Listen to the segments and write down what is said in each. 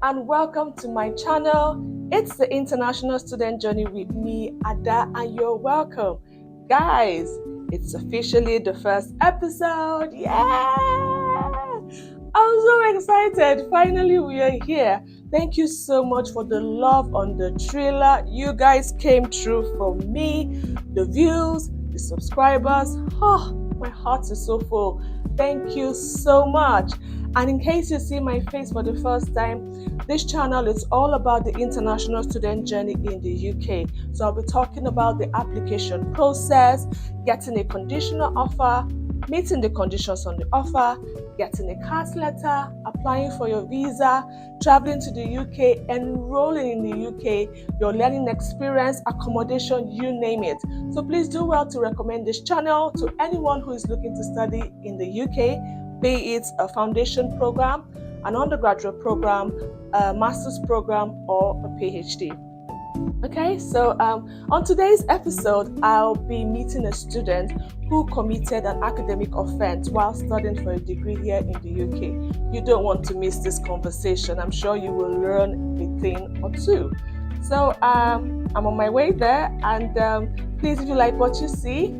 and welcome to my channel. It's the International Student Journey with me, Ada, and you're welcome. Guys, it's officially the first episode. Yeah! I'm so excited. Finally, we are here. Thank you so much for the love on the trailer. You guys came through for me. The views, the subscribers. Oh, my heart is so full. Thank you so much. And in case you see my face for the first time, this channel is all about the international student journey in the UK. So I'll be talking about the application process, getting a conditional offer, meeting the conditions on the offer, getting a CAS letter, applying for your visa, traveling to the UK, enrolling in the UK, your learning experience, accommodation, you name it. So please do well to recommend this channel to anyone who is looking to study in the UK, be it a foundation program, an undergraduate program, a master's program, or a PhD. Okay, so on today's episode, I'll be meeting a student who committed an academic offense while studying for a degree here in the UK. You don't want to miss this conversation. I'm sure you will learn a thing or two. So I'm on my way there, and please, if you like what you see,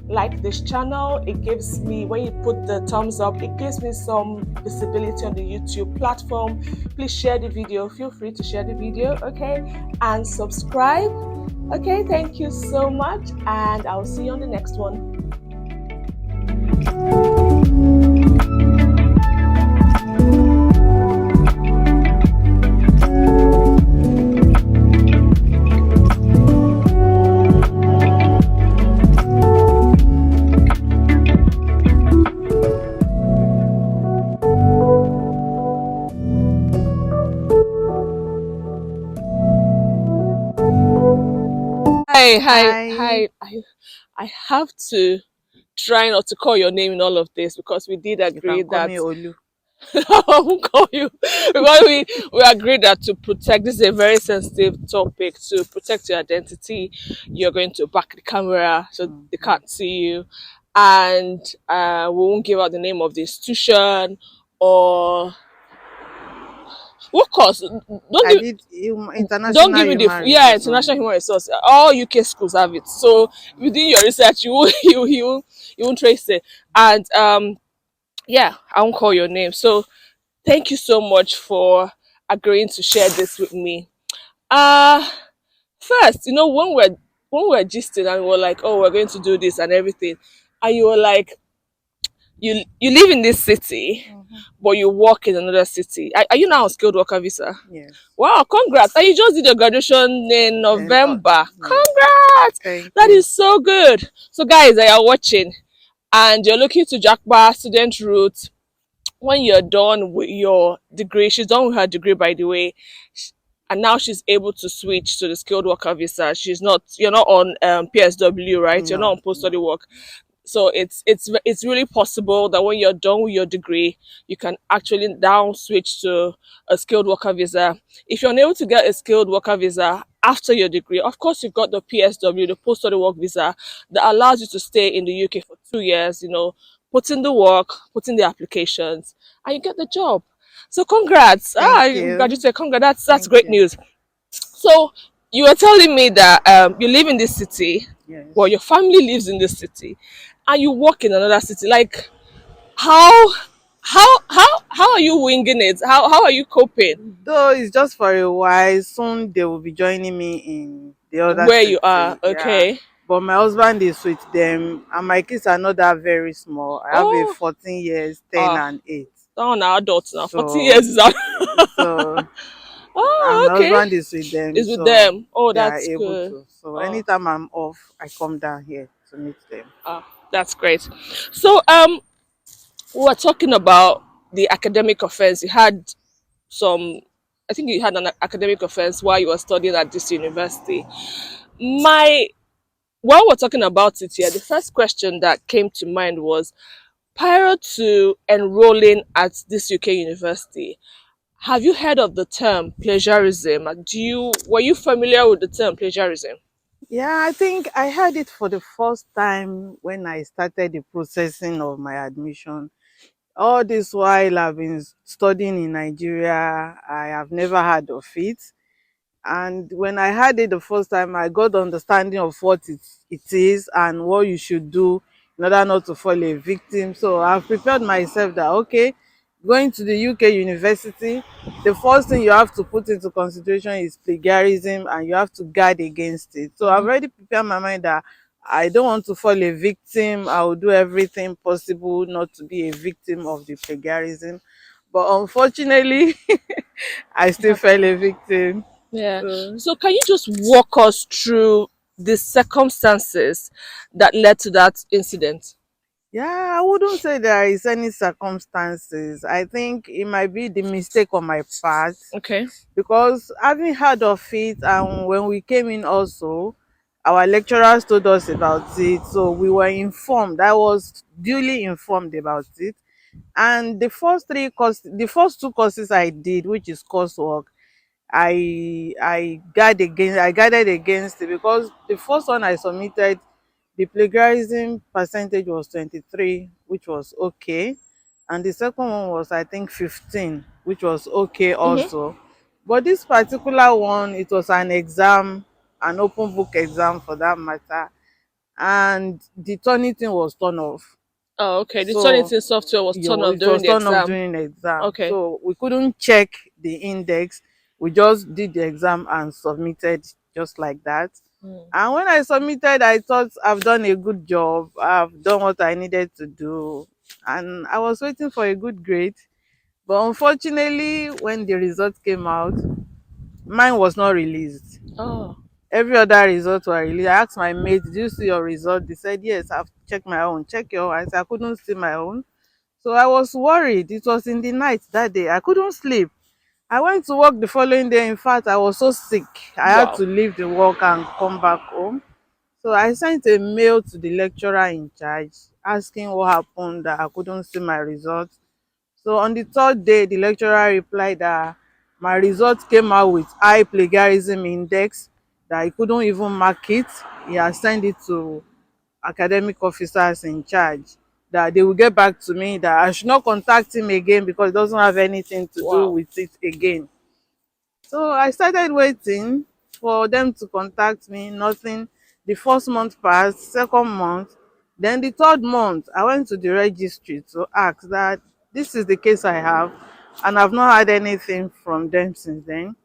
like this channel. It gives me, when you put the thumbs up, it gives me some visibility on the YouTube platform. Please share the video. Feel free to share the video, okay? And subscribe. Okay, thank you so much, and I'll see you on the next one. Hi. I have to try not to call your name in all of this because we did agree You can call that me Olu. I won't call you because we agreed that to protect, this is a very sensitive topic, to protect your identity. You're going to back the camera so they can't see you, and we won't give out the name of the institution or what course. I Give, did don't international give me the human yeah, resource international only. human resource. All UK schools have it. So within your research, you won't trace it. And yeah, I won't call your name. So thank you so much for agreeing to share this with me. Uh First, when we're gisting and we're like, oh, we're going to do this and everything, and you were like, you live in this city, but you work in another city. Are you now on skilled worker visa? Yes. Wow, congrats. And you just did your graduation in And November. yes. Congrats. Thank That you. is so good. So guys that are watching and you're looking to jackpot student route, when you're done with your degree, she's done with her degree, by the way, and now she's able to switch to the skilled worker visa. You're not on PSW, right? You're not No, on post study no. work. So it's really possible that when you're done with your degree, you can actually now switch to a skilled worker visa. If you're unable to get a skilled worker visa after your degree, of course you've got the PSW, the post study work visa, that allows you to stay in the UK for 2 years. Put in the work, put in the applications, and you get the job. So congrats! Thank You you. graduated. Congrats! That's Thank great you. news. So you were telling me that you live in this city, well, Yes. your family lives in this city, and you work in another city. Like, how how are you winging it? How are you coping Though it's just for a while, soon they will be joining me in the other where you are? city. Yeah. Okay. But my husband is with them, and my kids are not that very small. I have a Oh, 14 years, 10, ah, and 8. now now adults now. 40 years So, is out. so and Oh, my okay. husband is with them, It's with so them. Oh, they are that's able good. to. So Oh, anytime I'm off, I come down here to meet them. ah, that's great. So we were talking about the academic offense. You had some, I think you had an academic offense while you were studying at this university. My While we're talking about it here, the first question that came to mind was, prior to enrolling at this UK university, have you heard of the term plagiarism? Were you familiar with the term plagiarism? Yeah, I think I heard it for the first time when I started the processing of my admission All this while I've been studying in Nigeria, I have never heard of it. And when I had it the first time, I got the understanding of what it is and what you should do in order not to fall a victim. So I've prepared myself that, okay, going to the UK university, the first thing you have to put into consideration is plagiarism, and you have to guard against it. So I've Mm-hmm. already prepared my mind that I don't want to fall a victim. I will do everything possible not to be a victim of the plagiarism. But unfortunately, I It still fell happened. a victim. Yeah. So So can you just walk us through the circumstances that led to that incident? yeah, I wouldn't say there is any circumstances. I think it might be the mistake on my part, Okay. because having heard of it, and when we came in also, our lecturers told us about it, so we were informed. I was duly informed about it. And the first two courses I did, which is coursework, I guarded against it, because the first one I submitted, the plagiarism percentage was 23, which was okay, and the second one was, I think, 15, which was okay Mm-hmm. also. But this particular one, it was an exam, an open book exam for that matter, and the Turnitin was turned off. Oh, okay. The So Turnitin software was turned off it during was the turned off exam. during the exam, Okay. so we couldn't check the index. We just did the exam and submitted just like that. Mm. And when I submitted, I thought I've done a good job, I've done what I needed to do, and I was waiting for a good grade. But unfortunately, when the result came out, mine was not released. Oh, Every other result were released. I asked my mate, did you see your result? They said, yes, I've checked my own. Check your own. I said, I couldn't see my own. So I was worried. It was in the night that day. I couldn't sleep. I went to work the following day. In fact, I was so sick. I had wow. to leave the work and come back home. So I sent a mail to the lecturer in charge asking what happened, that I couldn't see my results. So on the third day, the lecturer replied that my results came out with high plagiarism index, that he couldn't even mark it. He has sent it to academic officers in charge, that they will get back to me, that I should not contact him again because it doesn't have anything to do Wow. with it again. So I started waiting for them to contact me, nothing. The first month passed, second month, then the third month, I went to the registry to ask that this is the case I have, and I've not had anything from them since then.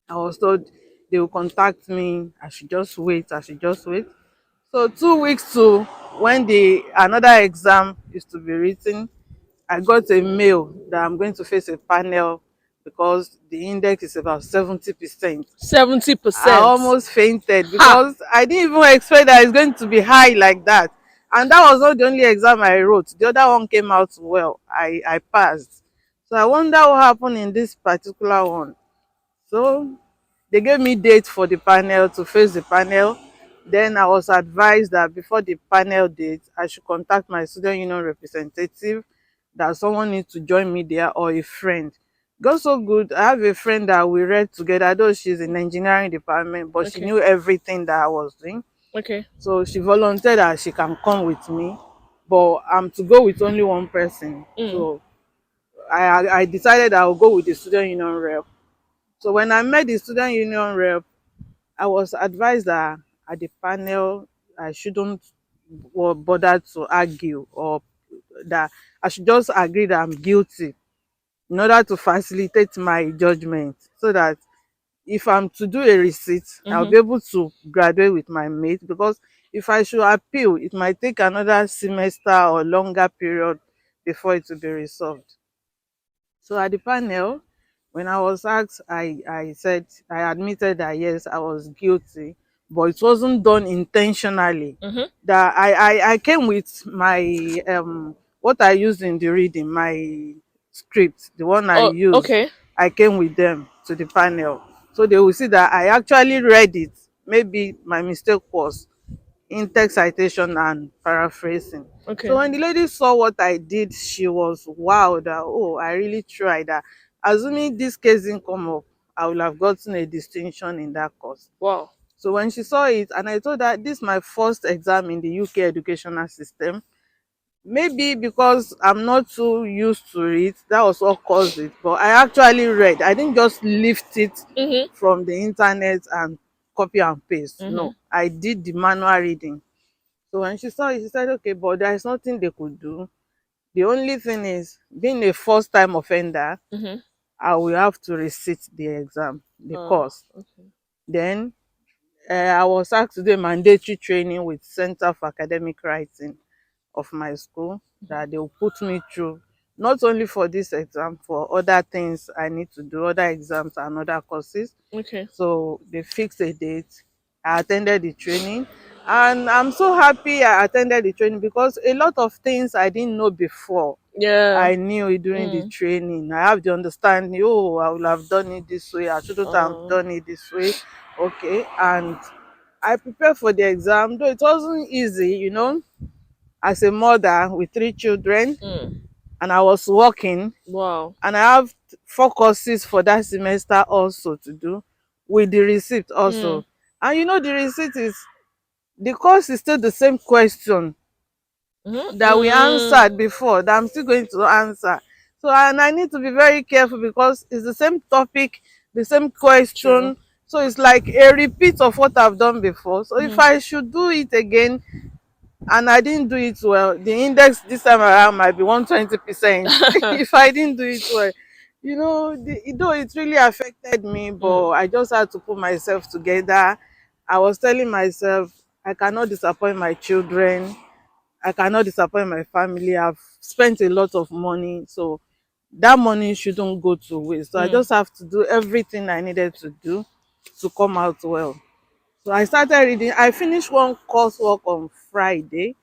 I was told they will contact me. I should just wait. I should just wait. So 2 weeks to when the another exam is to be written, I got a mail that I'm going to face a panel because the index is about 70%. I 70%. almost fainted Ha! because I didn't even expect that it's going to be high like that. And that was not the only exam I wrote. The other one came out well. I passed. So I wonder what happened in this particular one. So they gave me date for the panel, to face the panel. Then I was advised that before the panel date, I should contact my student union representative, that someone needs to join me there, or a friend. Got so good. I have a friend that we read together, though she's in engineering department, but she Okay. knew everything that I was doing. Okay. So she volunteered that she can come with me, but I'm to go with only one person. Mm. So I decided I will go with the student union rep. So when I met the student union rep, I was advised that at the panel I shouldn't bother to argue, or that I should just agree that I'm guilty, in order to facilitate my judgment, so that if I'm to do a receipt, I'll Mm-hmm. be able to graduate with my mate. Because if I should appeal, it might take another semester or longer period before it will be resolved. So at the panel, when I was asked, I said, I admitted that yes, I was guilty, but it wasn't done intentionally. Mm-hmm. That I came with my what I used in the reading, my script, the one I Oh, used, okay. I came with them to the panel. So they will see that I actually read it. Maybe my mistake was in text citation and paraphrasing. So Okay. when the lady saw what I did, she was wow that, oh, I really tried that. Assuming this case didn't come up, I would have gotten a distinction in that course. Wow. So when she saw it, and I told her this is my first exam in the UK educational system, Maybe because I'm not too used to it, that was what caused it. But I actually read. I didn't just lift it Mhm. from the internet and copy and paste. Mhm. No, I did the manual reading. So when she saw it, she said, okay, but there is nothing they could do. The only thing is, being a first time offender, Mhm. I will have to resit the exam, the Oh, course. okay. Then I was asked to do a mandatory training with Center for Academic Writing of my school Mhm. that they will put me through, not only for this exam, for other things I need to do, other exams and other courses. Okay. So they fixed a date. I attended the training, and I'm so happy I attended the training because a lot of things I didn't know before, Yeah. I knew it during the Mm. training. I have the understanding, oh, I will have done it this way, I shouldn't have Oh. done it this way. Okay. And I prepared for the exam, though it wasn't easy, as a mother with three children, Mm. and I was working, Wow. and I have four courses for that semester also to do with the receipt Mm. also. And the receipt is, the course is still the same question Mhm. that we Mm. answered before, that I'm still going to answer. So, and I need to be very careful because it's the same topic, the same True. question. So it's like a repeat of what I've done before. So if Mhm. I should do it again and I didn't do it well, the index this time around might be 120% if I didn't do it well. Though it really affected me, Mm. but I just had to put myself together. I was telling myself, I cannot disappoint my children. I cannot disappoint my family. I've spent a lot of money, so that money shouldn't go to waste. So I Mm. just have to do everything I needed to do to come out well. So I started reading. I finished one coursework on Friday,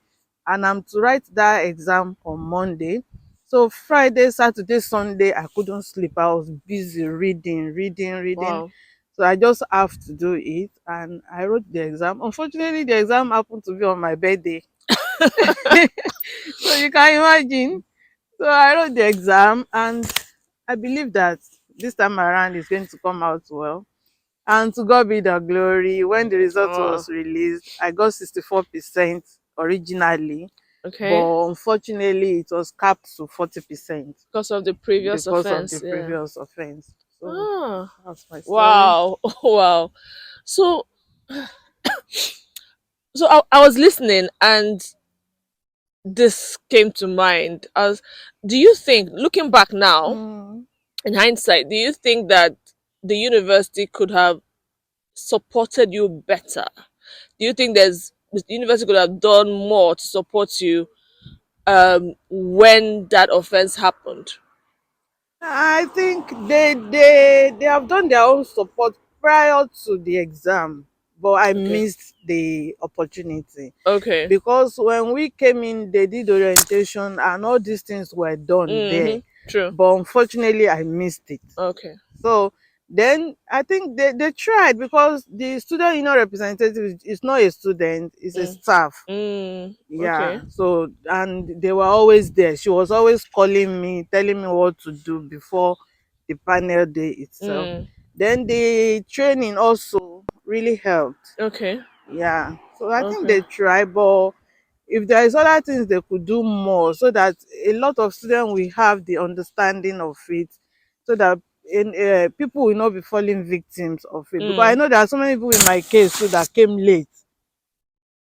and I'm to write that exam on Monday. So Friday, Saturday, Sunday, I couldn't sleep. I was busy reading, reading, reading. Wow. So I just have to do it, and I wrote the exam. Unfortunately, the exam happened to be on my birthday. So you can imagine. So I wrote the exam, and I believe that this time around it's going to come out well. And to God be the glory. When the result Oh. was released, I got 64% originally, Okay. but unfortunately, it was capped to 40% Because of the previous because of the offense. Yeah. previous offense. So Ah. that's my story. Wow. Wow. So, I was listening, and this came to mind as, do you think, looking back now, Mm. in hindsight, do you think that the university could have supported you better? Do you think the university could have done more to support you when that offense happened? I think they have done their own support prior to the exam, but I Okay. missed the opportunity Okay. because when we came in, they did orientation and all these things were done there. Mm-hmm. True. But unfortunately, I missed it. Okay. So then I think they tried because the student union representative is not a student, it's a Mm. staff. Mm. Okay. Yeah. So, and they were always there. She was always calling me, telling me what to do before the panel day itself. Mm. Then the training also really helped. Okay. Yeah. So I think Okay. they try, but if there is other things they could do more so that a lot of students will have the understanding of it, so that people will not be falling victims of it. Because I Mm. know there are so many people in my case too that came late,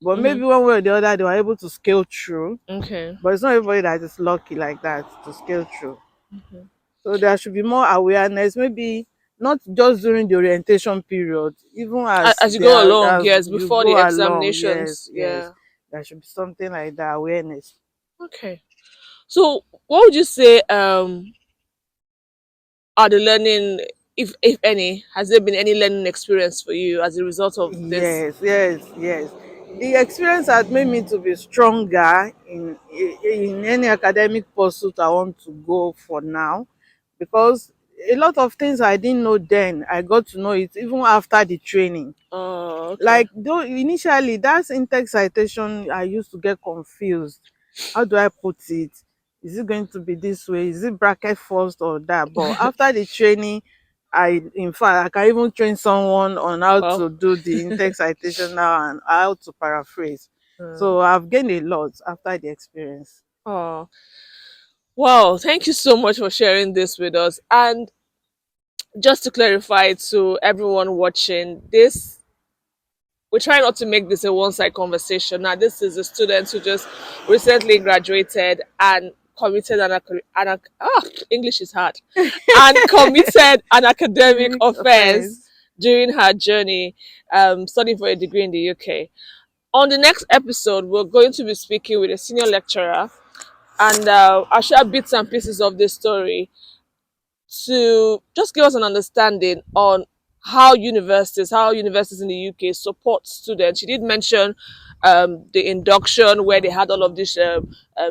but Mm-hmm. maybe one way or the other they were able to scale through. Okay. But it's not everybody that is lucky like that to scale through. Mhm. So there should be more awareness, maybe not just during the orientation period, even as As you go along, as yes, you before the go along. Yes, examinations, yes, yeah. there should be something like that awareness. Okay. So, what would you say are the learning, if any, has there been any learning experience for you as a result of this? Yes, yes, yes. The experience has made me to be stronger in any academic pursuit I want to go for now, because a lot of things I didn't know then, I got to know it even after the training. Oh, okay. Like though initially that in-text citation, I used to get confused. How do I put it? Is it going to be this way? Is it bracket first or that? But after the training, in fact, I can even train someone on how Well, to do the in-text citation now and how to paraphrase. uh, So I've gained a lot after the experience. Oh, wow. Thank you so much for sharing this with us. And just to clarify to everyone watching, this we try not to make this a one-side conversation. Now, this is a student who just recently graduated and committed English is hard, and committed an academic Academic offense offense. during her journey studying for a degree in the UK. On the next episode, we're going to be speaking with a senior lecturer, and I'll share bits and pieces of this story to just give us an understanding on how universities in the UK support students. She did mention the induction where they had all of these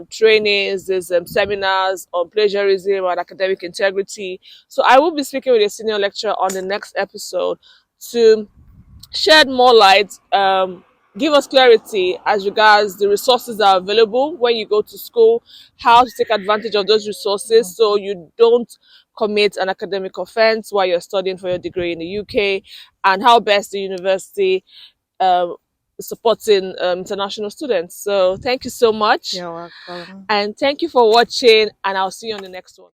trainings, these seminars on plagiarism and academic integrity. So I will be speaking with a senior lecturer on the next episode to shed more light, give us clarity as regards the resources that are available when you go to school, how to take advantage of those resources so you don't commit an academic offense while you're studying for your degree in the UK, and how best the university um, is supporting international students. So thank you so much, You're welcome. and thank you for watching, and I'll see you on the next one.